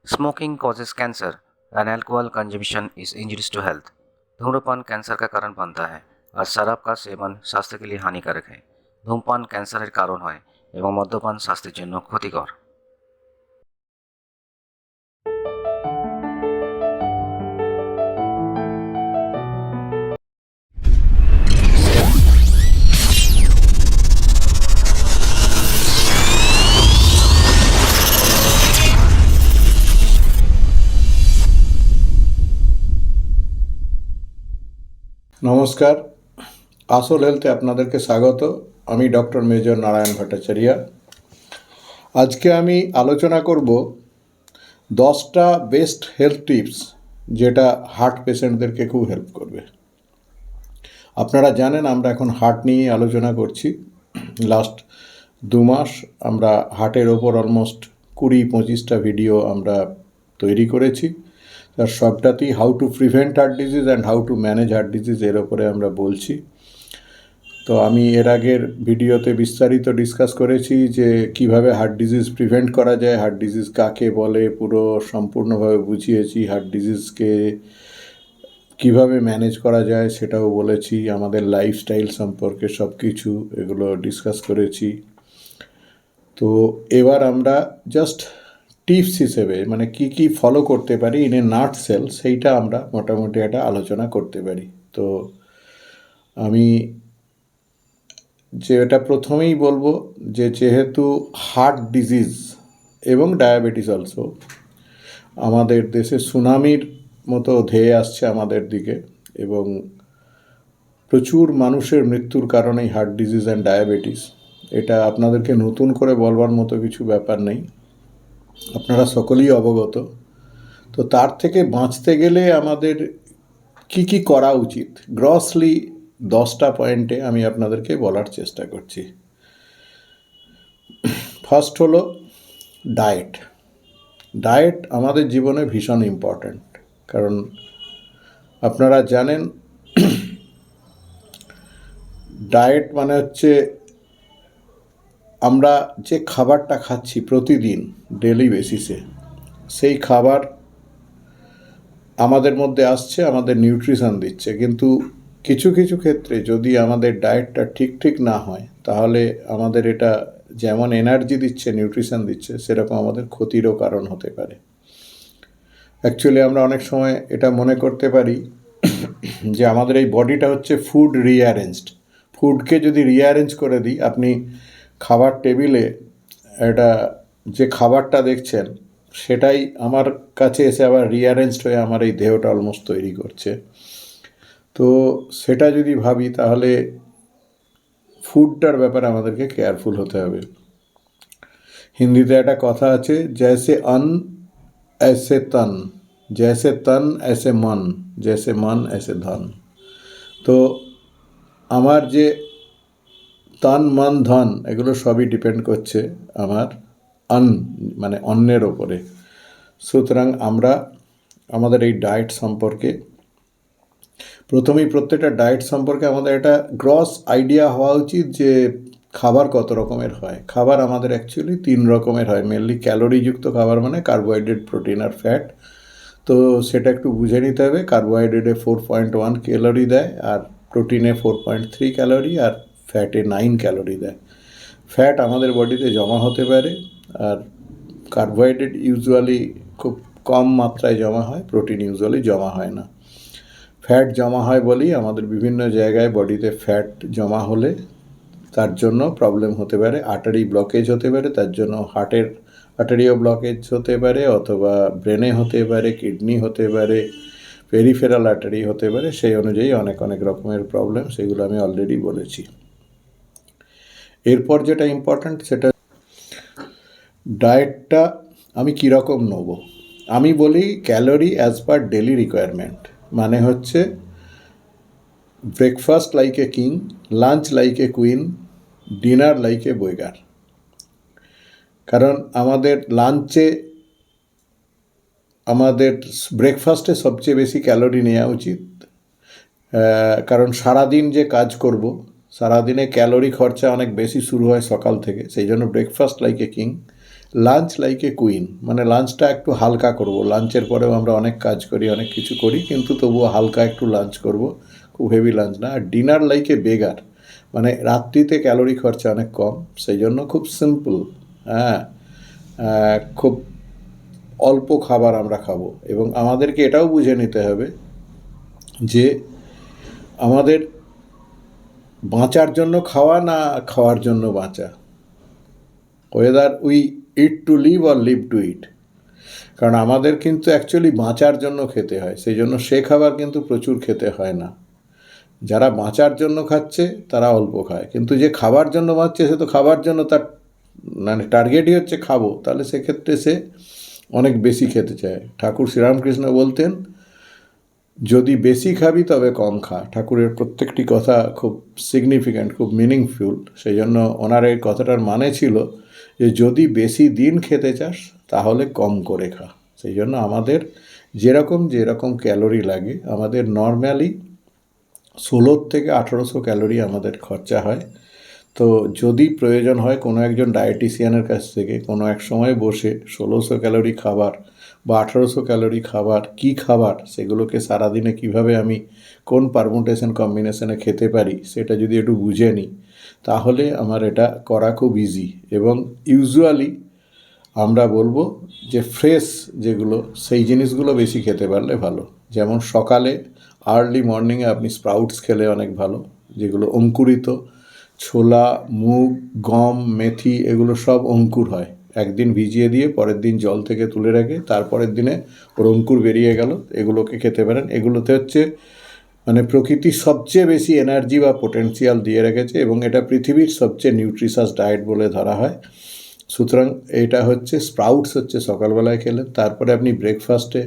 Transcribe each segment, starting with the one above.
Smoking causes cancer and alcohol consumption is injurious to health। धूम्रपान cancer का कारण बनता है और शराब का सेवन स्वास्थ्य के लिए हानिकारक है। धूमपान ক্যান্সারের কারণ হয় এবং মদ্যপান স্বাস্থ্যের জন্য ক্ষতিকর। নমস্কার, আসল হেলথে আপনাদেরকে স্বাগত। আমি ডক্টর মেজর নারায়ণ ভট্টাচার্য। আজকে আমি আলোচনা করব 10টা বেস্ট হেলথ টিপস যেটা হার্ট পেশেন্টদেরকে খুব হেল্প করবে। আপনারা জানেন আমরা এখন হার্ট নিয়ে আলোচনা করছি। লাস্ট 2 মাস আমরা হার্টের ওপর অলমোস্ট 20-25টা ভিডিও আমরা তৈরি করেছি। তার সবটাতেই how to prevent heart disease and how to manage heart disease এর ওপরে আমরা বলছি। তো আমি এর আগের ভিডিওতে বিস্তারিত ডিসকাস করেছি যে কিভাবে হার্ট ডিজিজ প্রিভেন্ট করা যায়, হার্ট ডিজিজ কাকে বলে পুরো সম্পূর্ণভাবে বুঝিয়েছি। হার্ট ডিজিজকে কিভাবে ম্যানেজ করা যায় সেটাও বলেছি, আমাদের লাইফস্টাইল সম্পর্কে সব কিছু এগুলো ডিসকাস করেছি। তো এবার আমরা জাস্ট টিপস হিসেবে মানে কি ফলো করতে পারি ইন এ নাট সেল সেইটা আমরা মোটামুটি একটা আলোচনা করতে পারি। তো আমি যেটা প্রথমেই বলবো যে যেহেতু হার্ট ডিজিজ এবং ডায়াবেটিস অলসো আমাদের দেশে সুনামির মতো ধেয়ে আসছে আমাদের দিকে, এবং প্রচুর মানুষের মৃত্যুর কারণেই হার্ট ডিজিজ অ্যান্ড ডায়াবেটিস। এটা আপনাদেরকে নতুন করে বলবার মতো কিছু ব্যাপার নেই, আপনারা সকলেই অবগত। তো তার থেকে বাঁচতে গেলে আমাদের কি করা উচিত গ্রসলি 10টা পয়েন্টে আমি আপনাদেরকে বলার চেষ্টা করছি। ফার্স্ট হলো ডায়েট। ডায়েট আমাদের জীবনে ভীষণ ইম্পর্ট্যান্ট, কারণ আপনারা জানেন ডায়েট মানে হচ্ছে আমরা যে খাবারটা খাচ্ছি প্রতিদিন ডেলি বেসিসে, সেই খাবার আমাদের মধ্যে আসছে, আমাদের নিউট্রিশন দিচ্ছে। কিন্তু কিছু কিছু ক্ষেত্রে যদি আমাদের ডায়েটটা ঠিক না হয় তাহলে আমাদের এটা যেমন এনার্জি দিচ্ছে, নিউট্রিশন দিচ্ছে, সেরকম আমাদের ক্ষতিরও কারণ হতে পারে। অ্যাকচুয়ালি আমরা অনেক সময় এটা মনে করতে পারি যে আমাদের এই বডিটা হচ্ছে ফুড রিঅ্যারেঞ্জড। ফুডকে যদি রিঅ্যারেঞ্জ করে দিই, আপনি খাবার টেবিলে এটা যে খাবারটা দেখছেন সেটাই আমার কাছে এসে আবার রিঅ্যারেঞ্জড হয়ে আমার এই দেহটা অলমোস্ট তৈরি করছে। তো সেটা যদি ভাবি তাহলে ফুডটার ব্যাপারে আমাদেরকে কেয়ারফুল হতে হবে। হিন্দিতে একটা কথা আছে, জैसे अन्न ऐसे तन, जैसे तन ऐसे मन, जैसे मन ऐसे धन। তো আমার যে তন মন ধন এগুলো সবই ডিপেন্ড করছে আমার মানে অন্নের ওপরে। সুতরাং আমরা আমাদের এই ডায়েট সম্পর্কে প্রত্যেকটা ডায়েট সম্পর্কে আমাদের একটা গ্রস আইডিয়া হওয়া উচিত যে খাবার কত রকমের হয়। খাবার আমাদের অ্যাকচুয়ালি 3 রকমের হয়। মেনলি ক্যালোরিযুক্ত খাবার মানে কার্বোহাইড্রেট, প্রোটিন আর ফ্যাট। তো সেটা একটু বুঝে নিতে হবে। কার্বোহাইড্রেটে 4.1 ক্যালোরি দেয়, আর প্রোটিনে 4.3 ক্যালোরি, আর ফ্যাটে 9 ক্যালোরি দেয়। ফ্যাট আমাদের বডিতে জমা হতে পারে, আর কার্বোহাইড্রেট ইউজুয়ালি খুব কম মাত্রায় জমা হয়, প্রোটিন ইউজুয়ালি জমা হয় না। ফ্যাট জমা হয় বলেই আমাদের বিভিন্ন জায়গায় বডিতে ফ্যাট জমা হলে তার জন্য প্রবলেম হতে পারে, আর্টারি ব্লকেজ হতে পারে, তার জন্য হার্টের আর্টারিও ব্লকেজ হতে পারে, অথবা ব্রেনে হতে পারে, কিডনি হতে পারে, পেরিফেরাল আর্টারি হতে পারে। সেই অনুযায়ী অনেক রকমের প্রবলেম, সেগুলো আমি অলরেডি বলেছি। এরপর যেটা ইম্পর্ট্যান্ট সেটা ডায়েটটা আমি কীরকম নেব। আমি বলি calorie as per daily requirement, মানে হচ্ছে breakfast like a king, lunch like a queen, dinner like a beggar. কারণ আমাদের লাঞ্চে আমাদের ব্রেকফাস্টে সবচেয়ে বেশি ক্যালোরি নেওয়া উচিত, কারণ সারাদিন যে কাজ করব, সারাদিনে ক্যালোরি খরচা অনেক বেশি শুরু হয় সকাল থেকে। সেই জন্য breakfast like a king lunch like a queen, মানে লাঞ্চটা একটু হালকা করব। লাঞ্চের পরেও আমরা অনেক কাজ করি, অনেক কিছু করি, কিন্তু তবুও হালকা একটু লাঞ্চ করব, খুব হেভি লাঞ্চ না। আর ডিনার লাইক এ বেগার, মানে রাত্রিতে ক্যালোরি খরচা অনেক কম, সেই জন্য খুব সিম্পল। হ্যাঁ, খুব অল্প খাবার আমরা খাবো। এবং আমাদেরকে এটাও বুঝে নিতে হবে যে আমাদের বাঁচার জন্য খাওয়া না খাওয়ার জন্য বাঁচা, whether we eat to live or live to eat. কারণ আমাদের কিন্তু অ্যাকচুয়ালি বাঁচার জন্য খেতে হয়, সেই জন্য সে খাবার কিন্তু প্রচুর খেতে হয় না। যারা বাঁচার জন্য খাচ্ছে তারা অল্প খায়, কিন্তু যে খাবার জন্য বাঁচছে সে তো খাবার জন্য তার মানে টার্গেটই হচ্ছে খাবো, তাহলে সেক্ষেত্রে সে অনেক বেশি খেতে চায়। ঠাকুর শ্রীরামকৃষ্ণ বলতেন, যদি বেশি খাবি তবে কম খা। ঠাকুরের প্রত্যেকটি কথা খুব সিগনিফিক্যান্ট, খুব মিনিংফুল। সেই জন্য ওনার এই কথাটার মানে ছিল যে যদি বেশি দিন খেতে চাস তাহলে কম করে খা। সেই জন্য আমাদের যেরকম ক্যালোরি লাগে, আমাদের নর্মালি 16 থেকে 1800 ক্যালোরি আমাদের খরচা হয়। তো যদি প্রয়োজন হয় কোনো একজন ডায়েটিশিয়ানের কাছ থেকে কোনো এক সময় বসে 1600 ক্যালোরি খাবার বা 1800 ক্যালোরি খাবার কী খাবার, সেগুলোকে সারাদিনে কিভাবে আমি কোন পারমুটেশন কম্বিনেশনে খেতে পারি সেটা যদি একটু বুঝে নিই, তাহলে আমার এটা করা খুব ইজি। এবং ইউজুয়ালি আমরা বলবো যে ফ্রেশ যেগুলো, সেই জিনিসগুলো বেশি খেতে পারলে ভালো। যেমন সকালে আর্লি মর্নিংয়ে আপনি স্প্রাউটস খেলে অনেক ভালো, যেগুলো অঙ্কুরিত। ছোলা, মুগ, গম, মেথি এগুলো সব অঙ্কুর হয়, একদিন ভিজিয়ে দিয়ে পরের দিন জল থেকে তুলে রেখে তারপরের দিনে ওর অঙ্কুর বেরিয়ে গেল, এগুলোকে খেতে পারেন। এগুলোতে হচ্ছে মানে প্রকৃতি সবচেয়ে বেশি এনার্জি বা পোটেন্সিয়াল দিয়ে রেখেছে, এবং এটা পৃথিবীর সবচেয়ে নিউট্রিশাস ডায়েট বলে ধরা হয়। সুতরাং এটা হচ্ছে স্প্রাউটস হচ্ছে সকালবেলায় খেলেন। তারপরে আপনি ব্রেকফাস্টে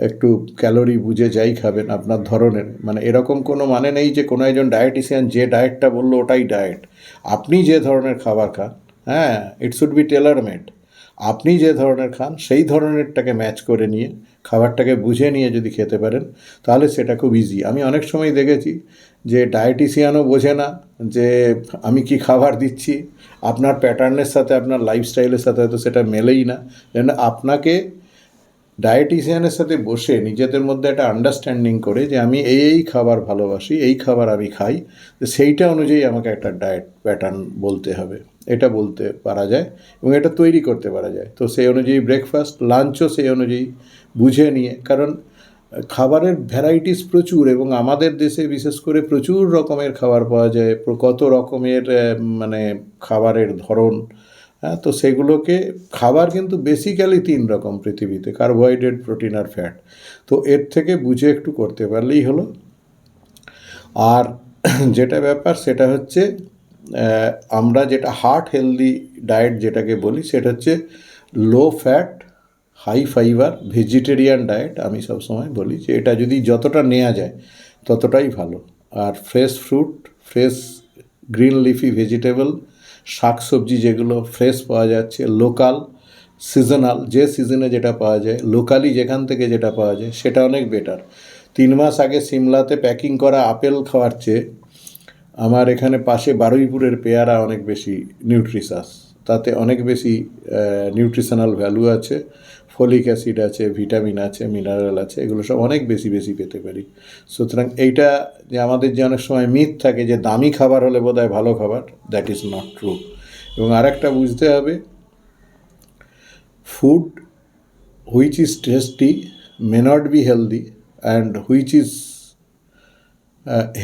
একটু ক্যালোরি বুঝে যাই খাবেন আপনার ধরনের, মানে এরকম কোনো মানে নেই যে কোনো একজন ডায়েটিশিয়ান যে ডায়েটটা বললো ওটাই ডায়েট। আপনি যে ধরনের খাবার খান, হ্যাঁ, it should be tailor made. আপনি যে ধরনের খান সেই ধরনেরটাকে ম্যাচ করে নিয়ে, খাবারটাকে বুঝে নিয়ে যদি খেতে পারেন, তাহলে সেটা খুব ইজি। আমি অনেক সময় দেখেছি যে ডায়েটিশিয়ানও বোঝে না যে আমি কি খাবার দিচ্ছি, আপনার প্যাটার্নের সাথে আপনার লাইফস্টাইলের সাথে হয়তো সেটা মেলেই না। যেন আপনাকে ডায়েটিশিয়ানের সাথে বসে নিজেদের মধ্যে একটা আন্ডারস্ট্যান্ডিং করে যে আমি এই খাবার ভালোবাসি, এই খাবার আমি খাই, তো সেইটা অনুযায়ী আমাকে একটা ডায়েট প্যাটার্ন বলতে হবে, এটা বলতে পারা যায় এবং এটা তৈরি করতে পারা যায়। তো সেই অনুযায়ী ব্রেকফাস্ট, লাঞ্চও সেই অনুযায়ী বুঝে নিয়ে, কারণ খাবারের ভ্যারাইটিস প্রচুর, এবং আমাদের দেশে বিশেষ করে প্রচুর রকমের খাবার পাওয়া যায়, কত রকমের মানে খাবারের ধরন। হ্যাঁ, তো সেগুলোকে খাবার কিন্তু বেসিক্যালি 3 রকম পৃথিবীতে, কার্বোহাইড্রেট, প্রোটিন আর ফ্যাট। তো এর থেকে বুঝে একটু করতে পারলেই হলো। আর যেটা ব্যাপার সেটা হচ্ছে আমরা যেটা হার্ট হেলদি ডায়েট যেটাকে বলি, সেটা হচ্ছে low fat, high fibre, vegetarian diet. আমি সবসময় বলি যে এটা যদি যতটা নেওয়া যায় ততটাই ভালো। আর fresh fruit, fresh green leafy vegetable, শাকসবজি যেগুলো ফ্রেশ পাওয়া যাচ্ছে, লোকাল, সিজনাল, যে সিজনে যেটা পাওয়া যায়, লোকালি যেখান থেকে যেটা পাওয়া যায় সেটা অনেক বেটার। 3 মাস আগে সিমলাতে প্যাকিং করা আপেল খাওয়ার চেয়ে আমার এখানে পাশে বারুইপুরের পেয়ারা অনেক বেশি নিউট্রিশাস, তাতে অনেক বেশি নিউট্রিশনাল ভ্যালু আছে, ফলিক অ্যাসিড আছে, ভিটামিন আছে, মিনারেল আছে, এগুলো সব অনেক বেশি পেতে পারি। সুতরাং এইটা যে আমাদের যে অনেক সময় মিথ থাকে যে দামি খাবার হলে বোধহয় ভালো খাবার, দ্যাট ইজ নট ট্রু। এবং আরেকটা বুঝতে হবে, food which is tasty may not be healthy, and which is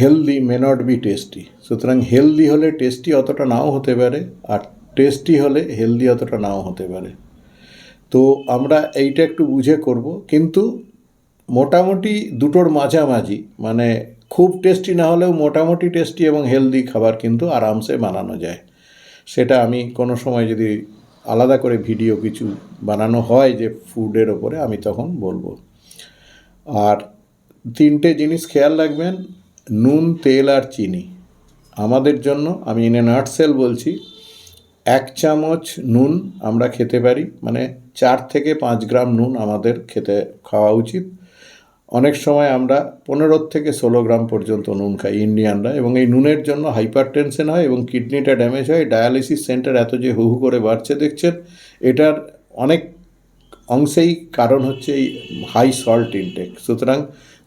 healthy may not be tasty. সুতরাং হেলদি হলে টেস্টি অতটা নাও হতে পারে, আর টেস্টি হলে হেলদি অতটা নাও হতে পারে। তো আমরা এইটা একটু বুঝে করব, কিন্তু মোটামুটি দুটোর মাঝামাঝি, মানে খুব টেস্টি না হলেও মোটামুটি টেস্টি এবং হেলদি খাবার কিন্তু আরামসে বানানো যায়। সেটা আমি কোনো সময় যদি আলাদা করে ভিডিও কিছু বানানো হয় যে ফুডের ওপরে, আমি তখন বলবো। আর 3টে জিনিস খেয়াল রাখবেন, নুন, তেল আর চিনি। আমাদের জন্য, আমি ইন এ নাটসেল বলছি, 1 চামচ নুন আমরা খেতে পারি, মানে 4 থেকে 5 গ্রাম নুন আমাদের খাওয়া উচিত। অনেক সময় আমরা 15 থেকে 16 গ্রাম পর্যন্ত নুন খাই ইন্ডিয়ানরা, এবং এই নুনের জন্য হাইপার টেনশন হয় এবং কিডনিটা ড্যামেজ হয়। ডায়ালিসিস সেন্টার এত যে হু হু করে বাড়ছে দেখছেন, এটার অনেক অংশেই কারণ হচ্ছে এই হাই সল্ট ইনটেক। সুতরাং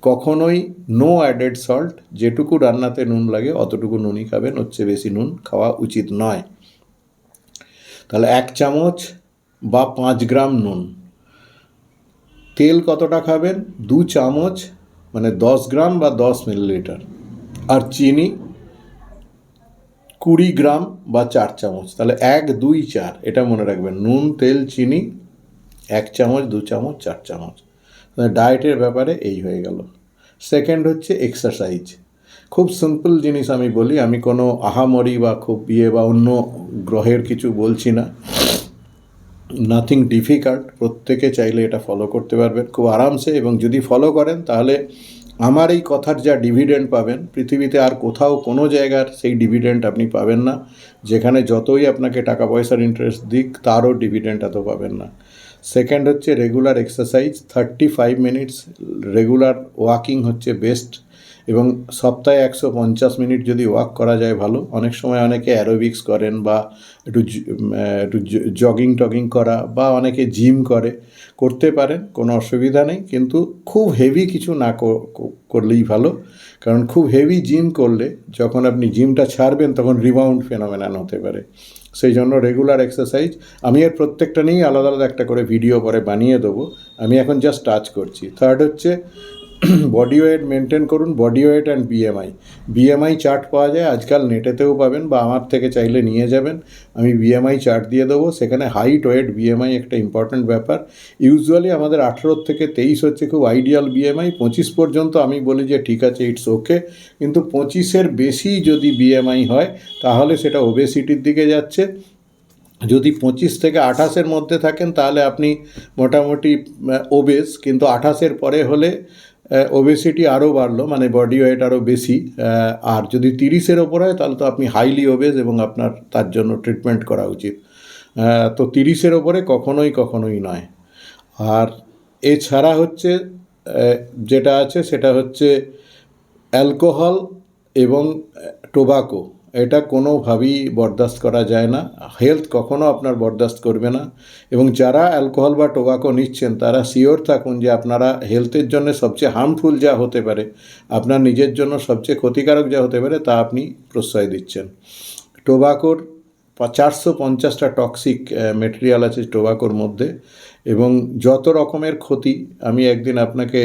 কখনোই নো অ্যাডেড সল্ট, যেটুকু রান্নাতে নুন লাগে অতটুকু নুনই খাবেন, হচ্ছে বেশি নুন খাওয়া উচিত নয়। তাহলে 1 চামচ বা 5 গ্রাম নুন। তেল কতটা খাবেন? 2 চামচ, মানে 10 গ্রাম বা 10 মিলিলিটার। আর চিনি 20 গ্রাম বা 4 চামচ। তাহলে 1, 2, 4 এটা মনে রাখবেন, নুন, তেল, চিনি 1 চামচ, 2 চামচ, 4 চামচ। ডায়েটের ব্যাপারে এই হয়ে গেল। সেকেন্ড হচ্ছে এক্সারসাইজ। খুব সিম্পল জিনিস আমি বলি, আমি কোনো আহামরি বা খুব বা অন্য গ্রহের কিছু বলছি না। নাথিং ডিফিকাল্ট, প্রত্যেকে চাইলে এটা ফলো করতে পারবেন খুব আরামসে, এবং যদি ফলো করেন তাহলে আমার এই কথার যা ডিভিডেন্ড পাবেন, পৃথিবীতে আর কোথাও কোনো জায়গার সেই ডিভিডেন্ড আপনি পাবেন না। যেখানে যতই আপনাকে টাকা পয়সার ইন্টারেস্ট দিক, তারও ডিভিডেন্ড এত পাবেন না। সেকেন্ড হচ্ছে regular exercise, 35 minutes regular walking হচ্ছে বেস্ট, এবং সপ্তাহে 150 মিনিট যদি ওয়াক করা যায় ভালো। অনেক সময় অনেকে অ্যারোবিক্স করেন, বা একটু জগিং টগিং করা, বা অনেকে জিম করতে পারেন, কোনো অসুবিধা নেই, কিন্তু খুব হেভি কিছু না করলেই ভালো। কারণ খুব হেভি জিম করলে যখন আপনি জিমটা ছাড়বেন তখন রিবাউন্ড ফেনোমেনন হতে পারে। সেই জন্য রেগুলার এক্সারসাইজ, আমি এর প্রত্যেকটা নিয়েই আলাদা আলাদা একটা করে ভিডিও পরে বানিয়ে দেবো, আমি এখন জাস্ট টাচ করছি। থার্ড হচ্ছে বডি ওয়েট মেনটেন করুন, body weight and BMI chart পাওয়া যায় আজকাল, নেটেতেও পাবেন, বা আমার থেকে চাইলে নিয়ে যাবেন, আমি বিএমআই চার্ট দিয়ে দেবো। সেখানে হাইট, ওয়েট, বিএমআই একটা ইম্পর্ট্যান্ট ব্যাপার। ইউজুয়ালি আমাদের 18 থেকে 23 হচ্ছে খুব আইডিয়াল বিএমআই। 25 পর্যন্ত আমি বলি যে ঠিক আছে, ইটস ওকে, কিন্তু 25-এর বেশি যদি বিএমআই হয় তাহলে সেটা ওবেসিটির দিকে যাচ্ছে। যদি 25 থেকে 28-এর মধ্যে থাকেন তাহলে আপনি মোটামুটি ওবেস, কিন্তু 28-এর পরে হলে ওবেসিটি আরও বাড়লো, মানে বডি ওয়েট আরও বেশি। আর যদি 30-এর ওপর হয় তাহলে তো আপনি হাইলি ওবেস, এবং আপনার তার জন্য ট্রিটমেন্ট করা উচিত। তো 30-এর ওপরে কখনোই নয়। আর এছাড়া হচ্ছে যেটা আছে সেটা হচ্ছে অ্যালকোহল এবং টোবাকো, এটা কোনোভাবেই বরদাস্ত করা যায় না। হেলথ কখনো আপনার বরদাস্ত করবে না, এবং যারা অ্যালকোহল বা টোবাকো নিচ্ছেন তারা শিওর থাকুন যে আপনারা হেলথের জন্য সবচেয়ে হার্মফুল যা হতে পারে, আপনার নিজের জন্য সবচেয়ে ক্ষতিকারক যা হতে পারে, তা আপনি প্রশ্রয় দিচ্ছেন। টোবাকোর 450টা টক্সিক মেটেরিয়াল আছে টোবাকোর মধ্যে, এবং যত রকমের ক্ষতি, আমি একদিন আপনাকে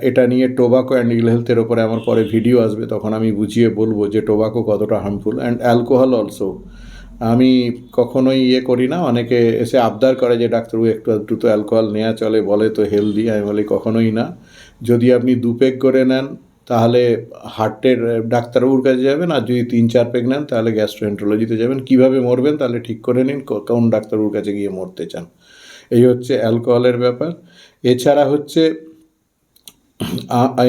এটা নিয়ে টোবাকো অ্যান্ড ইল হেলথের ওপরে আমার পরে ভিডিও আসবে, তখন আমি বুঝিয়ে বলবো যে টোবাকো কতটা হার্মফুল। অ্যান্ড অ্যালকোহল অলসো, আমি কখনোই করি না। অনেকে এসে আবদার করে যে ডাক্তারবাবু একটু একটু তো অ্যালকোহল নেওয়া চলে, বলে তো হেলদি। আমি বলি কখনোই না। যদি আপনি 2 পেগ করে নেন তাহলে হার্টের ডাক্তারবাবুর কাছে যাবেন, আর যদি 3-4 পেগ নেন তাহলে গ্যাস্ট্রোএন্টারোলজিতে যাবেন। কীভাবে মরবেন তাহলে ঠিক করে নিন কোন ডাক্তারবাবুর কাছে গিয়ে মরতে চান। এই হচ্ছে অ্যালকোহলের ব্যাপার। এছাড়া হচ্ছে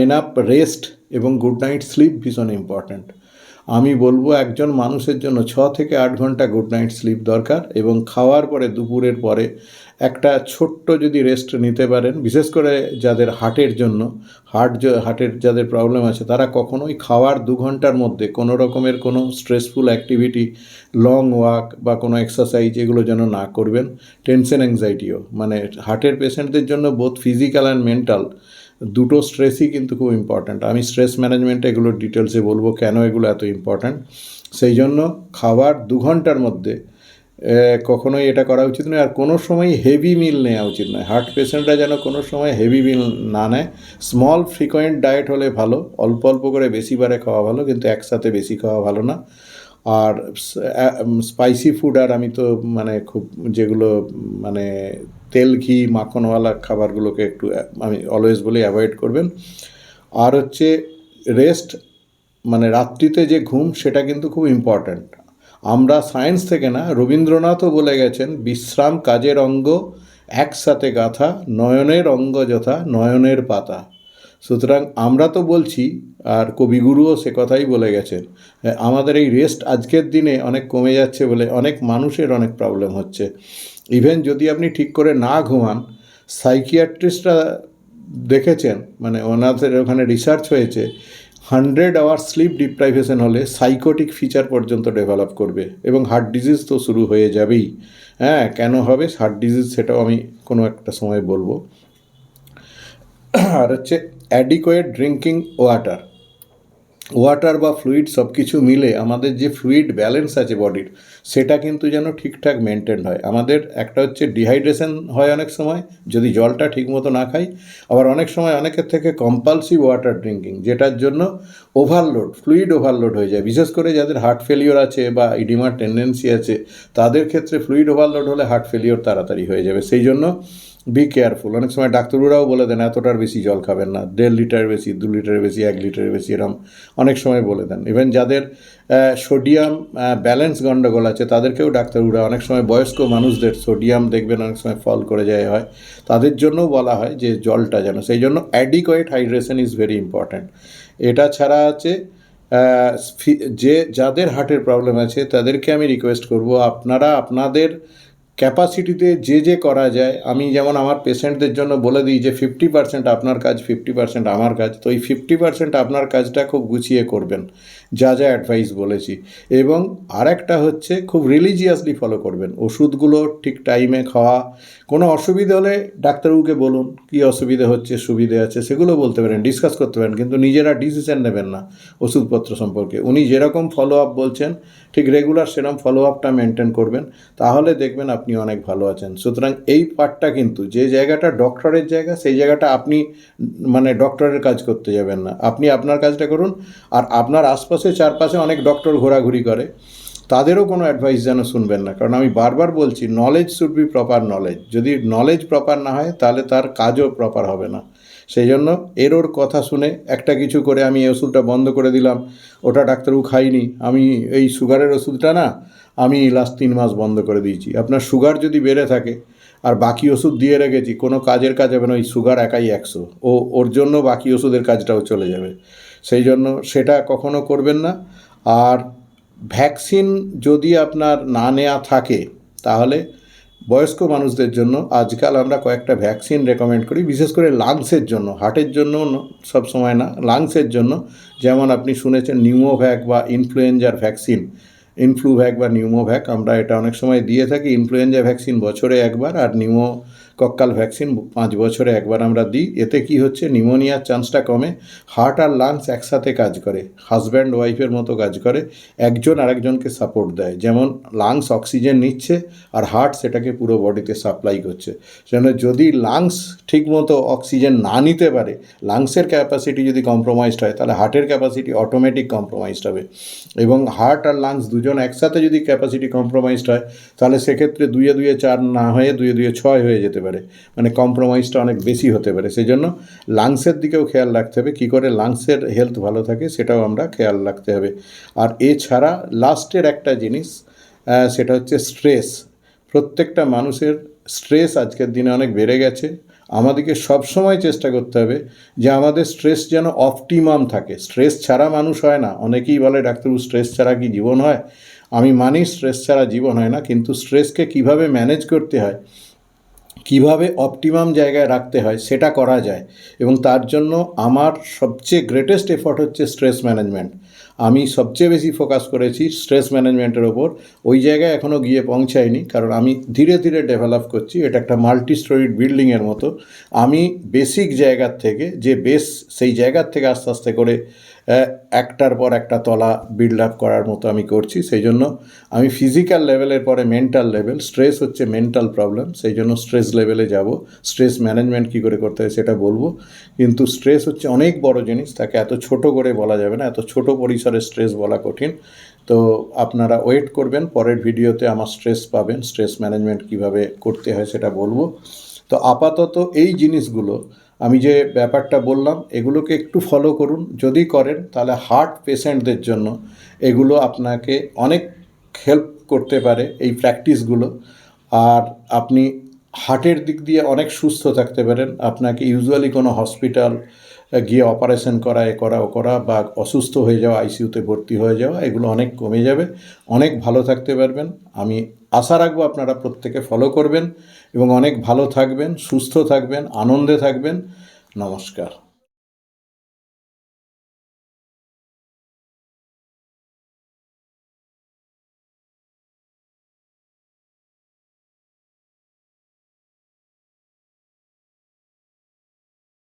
এনাফ রেস্ট এবং গুড নাইট স্লিপ ভীষণ ইম্পর্ট্যান্ট। আমি বলবো একজন মানুষের জন্য 6 থেকে 8 ঘন্টা গুড নাইট স্লিপ দরকার, এবং খাওয়ার পরে, দুপুরের পরে একটা ছোট্ট যদি রেস্ট নিতে পারেন, বিশেষ করে যাদের হার্টের যাদের প্রবলেম আছে, তারা কখনোই খাওয়ার 2 ঘন্টার মধ্যে কোনো রকমের কোনো স্ট্রেসফুল অ্যাক্টিভিটি, লং ওয়াক বা কোনো এক্সারসাইজ, এগুলো যেন না করবেন। টেনশন অ্যাংজাইটিও, মানে হার্টের পেশেন্টদের জন্য বোথ ফিজিক্যাল অ্যান্ড মেন্টাল দুটো স্ট্রেসই কিন্তু খুব ইম্পর্ট্যান্ট। আমি স্ট্রেস ম্যানেজমেন্টে এগুলোর ডিটেলসে বলবো কেন এগুলো এত ইম্পর্ট্যান্ট। সেই জন্য খাবার 2 ঘন্টার মধ্যে কখনোই এটা করা উচিত নয়। আর কোনো সময় হেভি মিল নেওয়া উচিত নয়। হার্ট পেশেন্টরা যেন কোনো সময় হেভি মিল না নেয়। স্মল ফ্রিকোয়েন্ট ডায়েট হলে ভালো, অল্প অল্প করে বেশিবারে খাওয়া ভালো, কিন্তু একসাথে বেশি খাওয়া ভালো না। আর স্পাইসি ফুড, আর আমি তো মানে খুব যেগুলো মানে তেল, ঘি, মাখনওয়ালা খাবারগুলোকে একটু আমি অলওয়েজ বলি অ্যাভয়েড করবেন। আর হচ্ছে রেস্ট, মানে রাত্রিতে যে ঘুম, সেটা কিন্তু খুব ইম্পর্ট্যান্ট। আমরা সায়েন্স থেকে না, রবীন্দ্রনাথও বলে গেছেন, বিশ্রাম কাজের অঙ্গ, একসাথে গাথা, নয়নের অঙ্গ যথা নয়নের পাতা। সুতরাং আমরা তো বলছি, আর কবিগুরুও সে কথাই বলে গেছেন। আমাদের এই রেস্ট আজকের দিনে অনেক কমে যাচ্ছে বলে অনেক মানুষের অনেক প্রবলেম হচ্ছে। ইভেন যদি আপনি ঠিক করে না ঘুমান, সাইকিয়াট্রিস্টরা দেখেছেন, মানে ওনাদের ওখানে রিসার্চ হয়েছে 100 আওয়ার স্লিপ ডিপ্রাইভেশন হলে সাইকোটিক ফিচার পর্যন্ত ডেভেলপ করবে এবং হার্ট ডিজিজ তো শুরু হয়ে যাবেই। হ্যাঁ, কেন হবে হার্ট ডিজিজ সেটাও আমি কোনো একটা সময় বলবো। আর হচ্ছে অ্যাডিকোয়েট ড্রিঙ্কিং ওয়াটার। ওয়াটার বা ফ্লুইড সব কিছু মিলে আমাদের যে ফ্লুইড ব্যালেন্স আছে বডির, সেটা কিন্তু যেন ঠিকঠাক মেনটেন হয়। আমাদের একটা হচ্ছে ডিহাইড্রেশন হয় অনেক সময় যদি জলটা ঠিকমতো না খাই, আবার অনেক সময় অনেকের থেকে কম্পালসিভ ওয়াটার ড্রিঙ্কিং, যেটার জন্য ওভারলোড, ফ্লুইড ওভারলোড হয়ে যায়। বিশেষ করে যাদের হার্ট ফেলিওর আছে বা ইডিমার টেন্ডেন্সি আছে, তাদের ক্ষেত্রে ফ্লুইড ওভারলোড হলে হার্ট ফেলিওর তাড়াতাড়ি হয়ে যাবে। সেই জন্য বি কেয়ারফুল। অনেক সময় ডাক্তাররাও বলে দেন এতটার বেশি জল খাবেন না, 1.5 লিটারের বেশি, 2 লিটারের বেশি, 1 লিটারের বেশি, এরম অনেক সময় বলে দেন। ইভেন যাদের সোডিয়াম ব্যালেন্স গণ্ডগোল আছে তাদেরকেও ডাক্তাররা অনেক সময়, বয়স্ক মানুষদের সোডিয়াম দেখবেন অনেক সময় ফল করে যায় হয়, তাদের জন্যও বলা হয় যে জলটা যেন, সেই জন্য অ্যাডিকোয়েট হাইড্রেশন ইজ ভেরি ইম্পর্ট্যান্ট। এটা ছাড়া আছে যে যাদের হার্টের প্রবলেম আছে তাদেরকে আমি রিকোয়েস্ট করব, আপনারা আপনাদের ক্যাপাসিটিতে যে করা যায়, আমি যেমন আমার পেশেন্টদের জন্য বলে দিই যে 50% আপনার কাজ, 50% আমার কাজ। তো এই 50% আপনার কাজটা খুব গুছিয়ে করবেন, যা অ্যাডভাইস বলেছি। এবং আরেকটা হচ্ছে খুব রিলিজিয়াসলি ফলো করবেন, ওষুধগুলো ঠিক টাইমে খাওয়া। কোনো অসুবিধে হলে ডাক্তারবাবুকে বলুন কী অসুবিধে হচ্ছে, সুবিধে আছে, সেগুলো বলতে পারেন, ডিসকাস করতে পারেন, কিন্তু নিজেরা ডিসিশন নেবেন না ওষুধপত্র সম্পর্কে। উনি যেরকম ফলো আপ বলছেন ঠিক রেগুলার সেরকম ফলো আপটা মেনটেন করবেন, তাহলে দেখবেন আপনি অনেক ভালো আছেন। সুতরাং এই পার্টটা কিন্তু, যে জায়গাটা ডক্টরের জায়গা, সেই জায়গাটা আপনি মানে ডক্টরের কাজ করতে যাবেন না, আপনি আপনার কাজটা করুন। আর আপনার আশপাশে চারপাশে অনেক ডক্টর ঘোরাঘুরি করে, তাদেরও কোনো অ্যাডভাইস যেন শুনবেন না। কারণ আমি বারবার বলছি, knowledge should be proper knowledge. যদি নলেজ প্রপার না হয় তাহলে তার কাজও প্রপার হবে না। সেই জন্য এর ওর কথা শুনে একটা কিছু করে আমি এই ওষুধটা বন্ধ করে দিলাম, ওটা ডাক্তারবাবু খাইনি, আমি এই সুগারের ওষুধটা না আমি লাস্ট 3 মাস বন্ধ করে দিয়েছি। আপনার সুগার যদি বেড়ে থাকে আর বাকি ওষুধ দিয়ে রেখেছি, কোনো কাজের কাজ হবে না, ওই সুগার একাই 100, ওর জন্য বাকি ওষুধের কাজটাও চলে যাবে। সেই জন্য সেটা কখনো করবেন না। আর ভ্যাকসিন যদি আপনার না নেওয়া থাকে, তাহলে বয়স্ক মানুষদের জন্য আজকাল আমরা কয়েকটা ভ্যাকসিন রেকমেন্ড করি, বিশেষ করে লাংসের জন্য, হার্টের জন্য সব সময় না, লাংসের জন্য। যেমন আপনি শুনেছেন নিউমোভ্যাক বা ইনফ্লুয়েঞ্জার ভ্যাকসিন, ইনফ্লুভ্যাক বা নিউমোভ্যাক, আমরা এটা অনেক সময় দিয়ে থাকি। ইনফ্লুয়েঞ্জা ভ্যাকসিন বছরে একবার, আর নিউমোকক্কাল ভ্যাকসিন 5 বছরে একবার আমরা দিই। এতে কি হচ্ছে, নিউমোনিয়ার চান্সটা কমে, হার্ট আর লাংস একসাথে কাজ করে, হাজব্যান্ড ওয়াইফের মতো কাজ করে, একজন আরেকজনকে সাপোর্ট দেয়। যেমন লাংস অক্সিজেন নিচ্ছে আর হার্ট সেটাকে পুরো বডিতে সাপ্লাই করছে। সেজন্য যদি লাংস ঠিকমতো অক্সিজেন না নিতে পারে, লাংসের ক্যাপাসিটি যদি কম্প্রোমাইজড হয়, তাহলে হার্টের ক্যাপাসিটি অটোমেটিক কম্প্রোমাইজড হবে। এবং হার্ট আর লাংস দুজন একসাথে যদি ক্যাপাসিটি কম্প্রোমাইজড হয়, তাহলে সেক্ষেত্রে 2 এ 2 4 না হয়ে 2 এ 2 6 হয়ে যেতে পারে, মানে কম্প্রোমাইজটা অনেক বেশি হতে পারে। সেই জন্য লাংসের দিকেও খেয়াল রাখতে হবে, কী করে লাংসের হেলথ ভালো থাকে সেটাও আমরা খেয়াল রাখতে হবে। আর এছাড়া লাস্টের একটা জিনিস, সেটা হচ্ছে স্ট্রেস। প্রত্যেকটা মানুষের স্ট্রেস আজকের দিনে অনেক বেড়ে গেছে। আমাদেরকে সবসময় চেষ্টা করতে হবে যে আমাদের স্ট্রেস যেন অপটিমাম থাকে। স্ট্রেস ছাড়া মানুষ হয় না। অনেকেই বলে ডাক্তারবাবু স্ট্রেস ছাড়া কি জীবন হয়? আমি মানি স্ট্রেস ছাড়া জীবন হয় না, কিন্তু স্ট্রেসকে কিভাবে ম্যানেজ করতে হয়, কিভাবে অপটিমাম জায়গায় রাখতে হয়, সেটা করা যায়। এবং তার জন্য আমার সবচেয়ে গ্রেটেস্ট এফর্ট হচ্ছে স্ট্রেস ম্যানেজমেন্ট। আমি সবচেয়ে বেশি ফোকাস করেছি স্ট্রেস ম্যানেজমেন্টের ওপর। ওই জায়গায় এখনও গিয়ে পৌঁছাইনি, কারণ আমি ধীরে ধীরে ডেভেলপ করছি। এটা একটা মাল্টি স্টোরিড বিল্ডিংয়ের মতো। আমি বেসিক জায়গার থেকে, যে বেস, সেই জায়গার থেকে আস্তে আস্তে করে একটার পর একটা তলা বিল্ড আপ করার মতো আমি করছি। সেই জন্য আমি ফিজিক্যাল লেভেলের পরে মেন্টাল লেভেল, স্ট্রেস হচ্ছে মেন্টাল প্রবলেম, সেই জন্য স্ট্রেস লেভেলে যাব। স্ট্রেস ম্যানেজমেন্ট কী করে করতে হয় সেটা বলবো। কিন্তু স্ট্রেস হচ্ছে অনেক বড় জিনিস, তাকে এত ছোট করে বলা যাবে না, এত ছোট পরিসরে স্ট্রেস বলা কঠিন। তো আপনারা ওয়েট করবেন, পরের ভিডিওতে আমার স্ট্রেস পাবেন, স্ট্রেস ম্যানেজমেন্ট কীভাবে করতে হয় সেটা বলবো। তো আপাতত এই জিনিসগুলো আমি যে ব্যাপারটা বললাম, এগুলোকে একটু ফলো করুন। যদি করেন তাহলে হার্ট পেশেন্টদের জন্য এগুলো আপনাকে অনেক হেল্প করতে পারে, এই প্র্যাকটিসগুলো। আর আপনি হার্টের দিক দিয়ে অনেক সুস্থ থাকতে পারেন। আপনাকে ইউজুয়ালি কোনো হসপিটাল গিয়ে অপারেশন করা, এ করা, ও করা, বা অসুস্থ হয়ে যাওয়া, আইসিইউতে ভর্তি হয়ে যাওয়া, এগুলো অনেক কমে যাবে, অনেক ভালো থাকতে পারবেন। আমি আশা রাখবো আপনারা প্রত্যেকে ফলো করবেন এবং অনেক ভালো থাকবেন, সুস্থ থাকবেন, আনন্দে থাকবেন। নমস্কার।